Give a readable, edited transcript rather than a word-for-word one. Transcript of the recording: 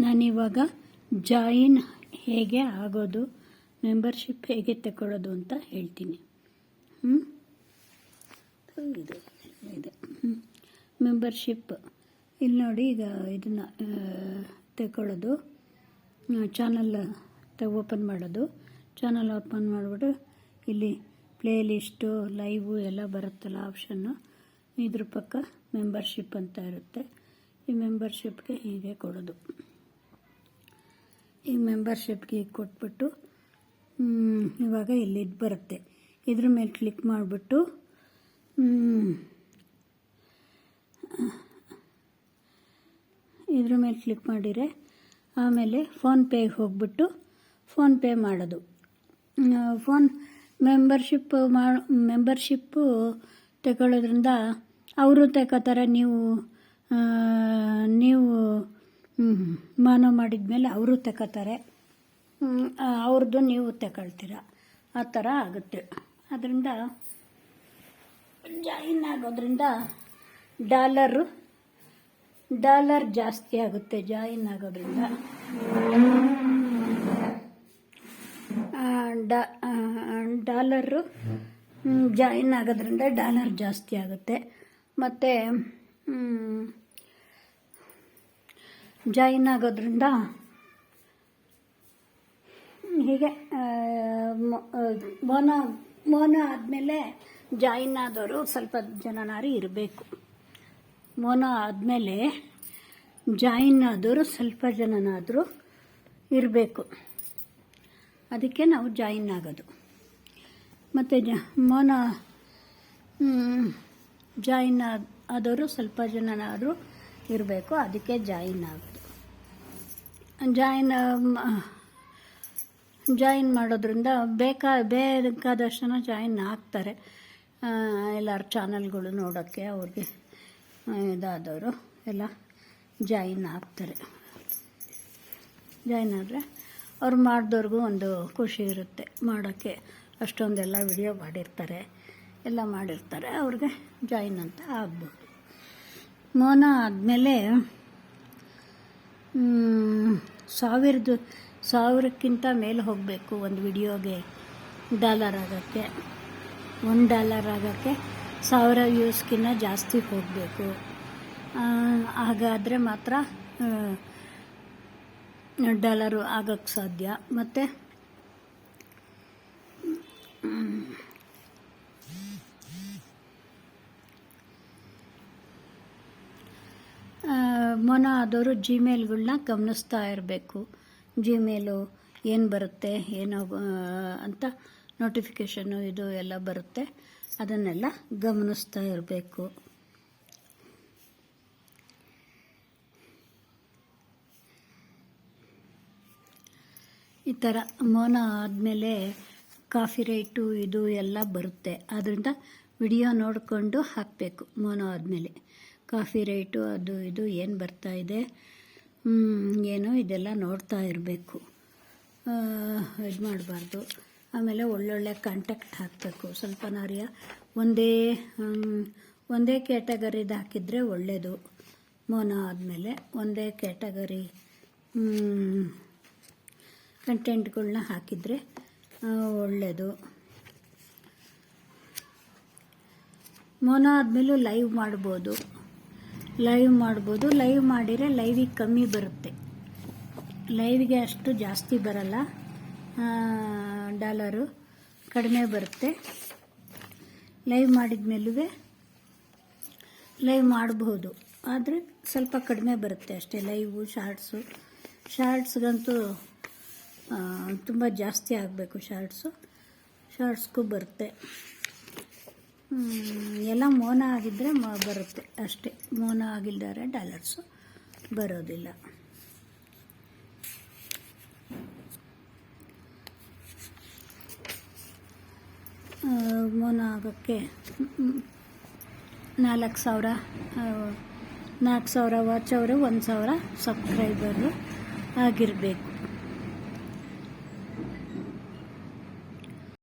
ನಾನಿವಾಗ ಜಾಯಿನ್ ಹೇಗೆ ಆಗೋದು, ಮೆಂಬರ್ಶಿಪ್ ಹೇಗೆ ತಗೊಳ್ಳೋದು ಅಂತ ಹೇಳ್ತೀನಿ. ಇದೆ ಮೆಂಬರ್ಶಿಪ್. ಇಲ್ಲಿ ನೋಡಿ, ಈಗ ಇದನ್ನು ತಗೊಳ್ಳೋದು, ಚಾನಲ್ ಓಪನ್ ಮಾಡೋದು. ಚಾನಲ್ ಓಪನ್ ಮಾಡಿಬಿಟ್ಟು ಇಲ್ಲಿ ಪ್ಲೇ ಲಿಸ್ಟು, ಲೈವು ಎಲ್ಲ ಬರುತ್ತಲ್ಲ ಆಪ್ಷನ್ನು, ಇದ್ರ ಪಕ್ಕ ಮೆಂಬರ್ಶಿಪ್ ಅಂತ ಇರುತ್ತೆ. ಈ ಮೆಂಬರ್ಶಿಪ್ಗೆ ಹೀಗೆ ಕೊಡೋದು. ಈ ಮೆಂಬರ್ಶಿಪ್ಗೆ ಕೊಟ್ಬಿಟ್ಟು ಇವಾಗ ಇಲ್ಲಿ ಇದು ಬರುತ್ತೆ. ಇದ್ರ ಮೇಲೆ ಕ್ಲಿಕ್ ಮಾಡಿಬಿಟ್ಟು ಇದ್ರ ಮೇಲೆ ಕ್ಲಿಕ್ ಮಾಡಿದರೆ ಆಮೇಲೆ ಫೋನ್ಪೇಗೆ ಹೋಗ್ಬಿಟ್ಟು ಫೋನ್ಪೇ ಮಾಡೋದು. ಮೆಂಬರ್ಶಿಪ್ಪು ತಗೊಳ್ಳೋದ್ರಿಂದ ಅವರು ತಗೋತಾರೆ. ನೀವು ಮಾನವ ಮಾಡಿದ ಮೇಲೆ ಅವರು ತಗೋತಾರೆ, ಅವ್ರದ್ದು ನೀವು ತಗೊಳ್ತೀರ, ಆ ಥರ ಆಗುತ್ತೆ. ಅದರಿಂದ ಜಾಯಿನ್ ಆಗೋದ್ರಿಂದ ಡಾಲರ್ ಜಾಸ್ತಿ ಆಗುತ್ತೆ. ಜಾಯಿನ್ ಆಗೋದ್ರಿಂದ ಡಾಲರ್ ಜಾಸ್ತಿ ಆಗುತ್ತೆ. ಮತ್ತು ಜಾಯಿನ್ ಆಗೋದ್ರಿಂದ ಹೀಗೆ ಮೋನೋ ಆದಮೇಲೆ ಜಾಯಿನ್ ಆದವರು ಸ್ವಲ್ಪ ಜನನಾರು ಇರಬೇಕು. ಮೋನೋ ಆದಮೇಲೆ ಜಾಯಿನ್ ಆದವರು ಸ್ವಲ್ಪ ಜನನಾದರೂ ಇರಬೇಕು. ಅದಕ್ಕೆ ನಾವು ಜಾಯಿನ್ ಆಗೋದು. ಮತ್ತು ಮೋನೋ ಜಾಯಿನ್ ಆದವರು ಸ್ವಲ್ಪ ಜನನಾದರೂ ಇರಬೇಕು. ಅದಕ್ಕೆ ಜಾಯಿನ್ ಆಗೋದು. ಜಾಯಿನ್ ಮಾಡೋದ್ರಿಂದ ಬೇಕಾದಷ್ಟು ಜನ ಜಾಯಿನ್ ಆಗ್ತಾರೆ. ಎಲ್ಲರ ಚಾನಲ್ಗಳು ನೋಡೋಕ್ಕೆ ಅವ್ರಿಗೆ ಇದಾದವರು ಎಲ್ಲ ಜಾಯಿನ್ ಆಗ್ತಾರೆ. ಜಾಯಿನ್ ಆದರೆ ಅವ್ರು ಮಾಡಿದವ್ರಿಗೂ ಒಂದು ಖುಷಿ ಇರುತ್ತೆ ಮಾಡೋಕ್ಕೆ. ಅಷ್ಟೊಂದೆಲ್ಲ ವಿಡಿಯೋ ಮಾಡಿರ್ತಾರೆ, ಎಲ್ಲ ಮಾಡಿರ್ತಾರೆ, ಅವ್ರಿಗೆ ಜಾಯಿನ್ ಅಂತ ಆಗ್ಬೋದು. ಮೋನೋ ಆದಮೇಲೆ 1000ಕ್ಕಿಂತ ಮೇಲೆ ಹೋಗಬೇಕು ಒಂದು ವಿಡಿಯೋಗೆ ಡಾಲರ್ ಆಗೋಕ್ಕೆ. $1 ಆಗೋಕ್ಕೆ 1000 ವ್ಯೂಸ್ಗಿನ್ನ ಜಾಸ್ತಿ ಹೋಗಬೇಕು. ಹಾಗಾದರೆ ಮಾತ್ರ ಡಾಲರು ಆಗೋಕ್ಕೆ ಸಾಧ್ಯ. ಮತ್ತು ಮೋನೋ ಆದವರು ಜಿಮೇಲ್ಗಳನ್ನ ಗಮನಿಸ್ತಾ ಇರಬೇಕು. ಜಿಮೇಲು ಏನು ಬರುತ್ತೆ, ಏನೋ ಅಂತ ನೋಟಿಫಿಕೇಷನ್ನು ಇದು ಎಲ್ಲ ಬರುತ್ತೆ, ಅದನ್ನೆಲ್ಲ ಗಮನಿಸ್ತಾ ಇರಬೇಕು. ಈ ಥರ ಮೋನೋ ಆದಮೇಲೆ ಕಾಫಿ ರೇಟು ಇದು ಎಲ್ಲ ಬರುತ್ತೆ. ಆದ್ದರಿಂದ ವಿಡಿಯೋ ನೋಡಿಕೊಂಡು ಹಾಕಬೇಕು. ಮೋನೋ ಆದಮೇಲೆ ಕಾಫಿ ರೇಟು ಅದು ಇದು ಏನು ಬರ್ತಾಯಿದೆ, ಏನು ಇದೆಲ್ಲ ನೋಡ್ತಾ ಇರಬೇಕು. ಇದು ಮಾಡಬಾರ್ದು. ಆಮೇಲೆ ಒಳ್ಳೊಳ್ಳೆ ಕಾಂಟ್ಯಾಕ್ಟ್ ಹಾಕಬೇಕು. ಸ್ವಲ್ಪ ನಾರಿಯ ಒಂದೇ ಕ್ಯಾಟಗರಿದು ಹಾಕಿದರೆ ಒಳ್ಳೆಯದು. ಮೋನೋ ಆದಮೇಲೆ ಒಂದೇ ಕ್ಯಾಟಗರಿ ಕಂಟೆಂಟ್ಗಳನ್ನ ಹಾಕಿದರೆ ಒಳ್ಳೆಯದು. ಮೋನೋ ಆದಮೇಲೂ ಲೈವ್ ಮಾಡ್ಬೋದು. ಲೈವ್ ಮಾಡಿದರೆ ಲೈವಿಗೆ ಕಮ್ಮಿ ಬರುತ್ತೆ. ಲೈವ್ಗೆ ಅಷ್ಟು ಜಾಸ್ತಿ ಬರಲ್ಲ, ಡಾಲರು ಕಡಿಮೆ ಬರುತ್ತೆ. ಲೈವ್ ಮಾಡಿದ ಮೇಲೂ ಲೈವ್ ಮಾಡಬಹುದು, ಆದರೆ ಸ್ವಲ್ಪ ಕಡಿಮೆ ಬರುತ್ತೆ ಅಷ್ಟೇ. ಲೈವು ಶಾರ್ಟ್ಸ್ಗಂತೂ ತುಂಬ ಜಾಸ್ತಿ ಆಗಬೇಕು. ಶಾರ್ಟ್ಸ್ಗೂ ಬರುತ್ತೆ. ಎಲ್ಲ ಮೋನೋ ಆಗಿದ್ದರೆ ಬರುತ್ತೆ ಅಷ್ಟೇ. ಮೋನೋ ಆಗಿಲ್ದಾರೆ ಡಾಲರ್ಸು ಬರೋದಿಲ್ಲ. ಮೋನೋ ಆಗೋಕ್ಕೆ 4,000 ವಾಚ್ ಅವರು, 1,000 ಸಬ್ಸ್ಕ್ರೈಬರು ಆಗಿರಬೇಕು.